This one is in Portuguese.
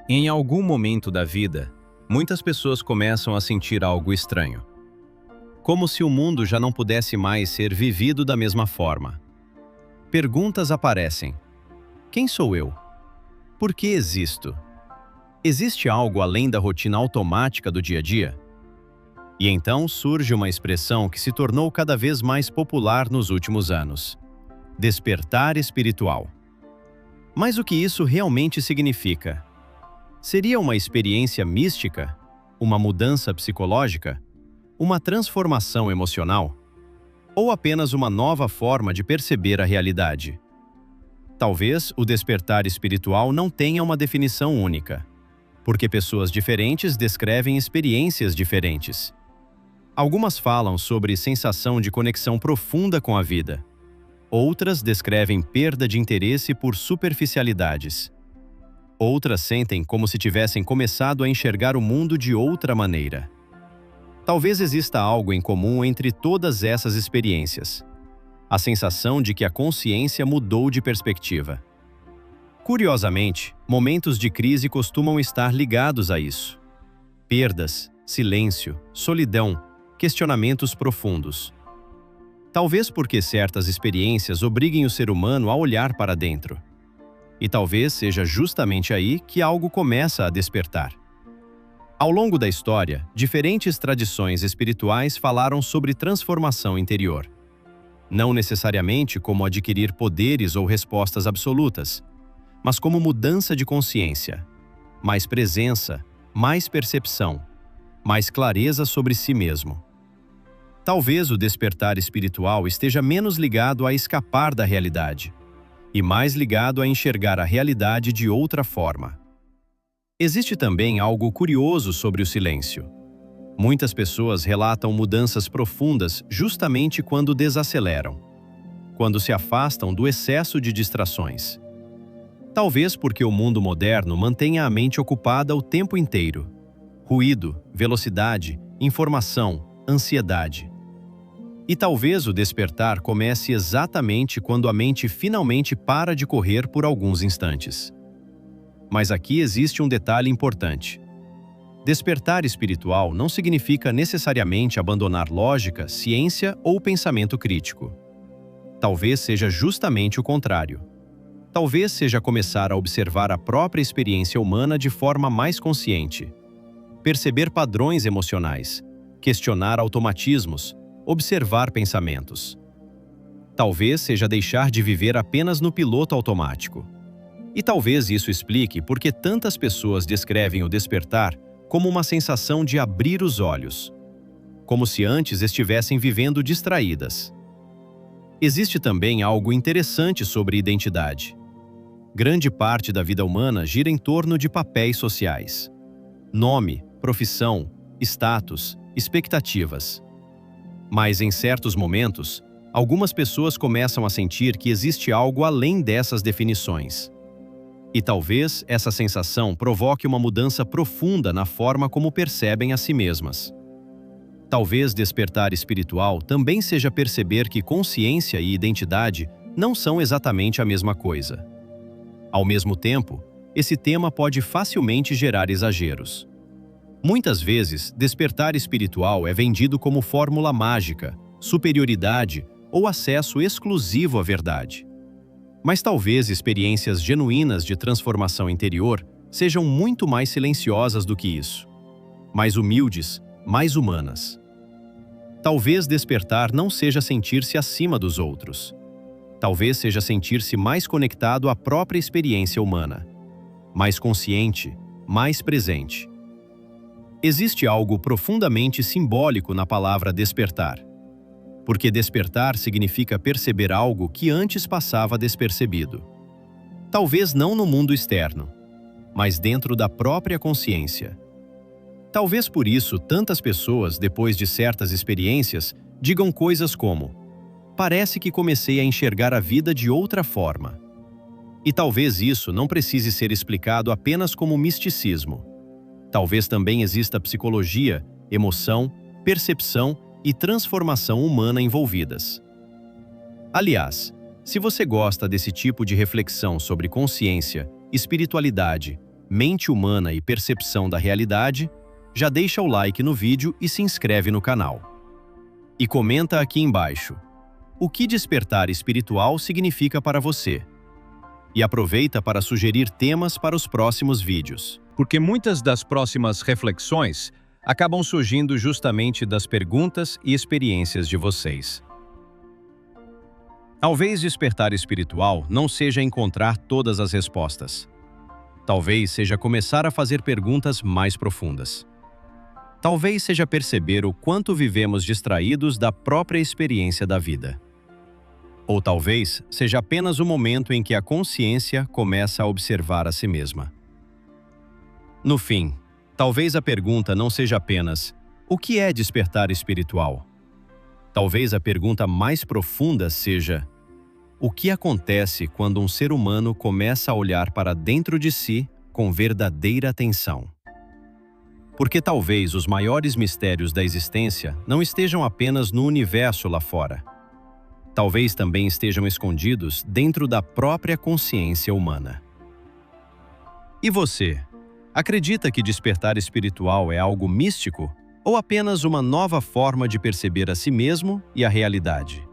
Em algum momento da vida, muitas pessoas começam a sentir algo estranho. Como se o mundo já não pudesse mais ser vivido da mesma forma. Perguntas aparecem. Quem sou eu? Por que existo? Existe algo além da rotina automática do dia a dia? E então surge uma expressão que se tornou cada vez mais popular nos últimos anos: despertar espiritual. Mas o que isso realmente significa? Seria uma experiência mística? Uma mudança psicológica? Uma transformação emocional? Ou apenas uma nova forma de perceber a realidade? Talvez o despertar espiritual não tenha uma definição única, porque pessoas diferentes descrevem experiências diferentes. Algumas falam sobre sensação de conexão profunda com a vida. Outras descrevem perda de interesse por superficialidades. Outras sentem como se tivessem começado a enxergar o mundo de outra maneira. Talvez exista algo em comum entre todas essas experiências: a sensação de que a consciência mudou de perspectiva. Curiosamente, momentos de crise costumam estar ligados a isso. Perdas, silêncio, solidão, questionamentos profundos. Talvez porque certas experiências obriguem o ser humano a olhar para dentro. E talvez seja justamente aí que algo começa a despertar. Ao longo da história, diferentes tradições espirituais falaram sobre transformação interior. Não necessariamente como adquirir poderes ou respostas absolutas, mas como mudança de consciência, mais presença, mais percepção, mais clareza sobre si mesmo. Talvez o despertar espiritual esteja menos ligado a escapar da realidade, e mais ligado a enxergar a realidade de outra forma. Existe também algo curioso sobre o silêncio. Muitas pessoas relatam mudanças profundas justamente quando desaceleram, quando se afastam do excesso de distrações. Talvez porque o mundo moderno mantenha a mente ocupada o tempo inteiro. Ruído, velocidade, informação, ansiedade. E talvez o despertar comece exatamente quando a mente finalmente para de correr por alguns instantes. Mas aqui existe um detalhe importante. Despertar espiritual não significa necessariamente abandonar lógica, ciência ou pensamento crítico. Talvez seja justamente o contrário. Talvez seja começar a observar a própria experiência humana de forma mais consciente. Perceber padrões emocionais, questionar automatismos, observar pensamentos. Talvez seja deixar de viver apenas no piloto automático. E talvez isso explique por que tantas pessoas descrevem o despertar como uma sensação de abrir os olhos, como se antes estivessem vivendo distraídas. Existe também algo interessante sobre identidade. Grande parte da vida humana gira em torno de papéis sociais. Nome, profissão, status, expectativas. Mas em certos momentos, algumas pessoas começam a sentir que existe algo além dessas definições. E talvez essa sensação provoque uma mudança profunda na forma como percebem a si mesmas. Talvez despertar espiritual também seja perceber que consciência e identidade não são exatamente a mesma coisa. Ao mesmo tempo, esse tema pode facilmente gerar exageros. Muitas vezes, despertar espiritual é vendido como fórmula mágica, superioridade ou acesso exclusivo à verdade. Mas talvez experiências genuínas de transformação interior sejam muito mais silenciosas do que isso. Mais humildes, mais humanas. Talvez despertar não seja sentir-se acima dos outros. Talvez seja sentir-se mais conectado à própria experiência humana. Mais consciente, mais presente. Existe algo profundamente simbólico na palavra despertar. Porque despertar significa perceber algo que antes passava despercebido. Talvez não no mundo externo, mas dentro da própria consciência. Talvez por isso tantas pessoas, depois de certas experiências, digam coisas como: parece que comecei a enxergar a vida de outra forma. E talvez isso não precise ser explicado apenas como misticismo. Talvez também exista psicologia, emoção, percepção e transformação humana envolvidas. Aliás, se você gosta desse tipo de reflexão sobre consciência, espiritualidade, Mente Humana e Percepção da Realidade, já deixa o like no vídeo e se inscreve no canal. E comenta aqui embaixo: o que despertar espiritual significa para você? E aproveita para sugerir temas para os próximos vídeos. Porque muitas das próximas reflexões acabam surgindo justamente das perguntas e experiências de vocês. Talvez despertar espiritual não seja encontrar todas as respostas. Talvez seja começar a fazer perguntas mais profundas. Talvez seja perceber o quanto vivemos distraídos da própria experiência da vida. Ou talvez seja apenas o momento em que a consciência começa a observar a si mesma. No fim, talvez a pergunta não seja apenas: o que é despertar espiritual? Talvez a pergunta mais profunda seja: o que acontece quando um ser humano começa a olhar para dentro de si com verdadeira atenção? Porque talvez os maiores mistérios da existência não estejam apenas no universo lá fora. Talvez também estejam escondidos dentro da própria consciência humana. E você? Acredita que despertar espiritual é algo místico ou apenas uma nova forma de perceber a si mesmo e a realidade?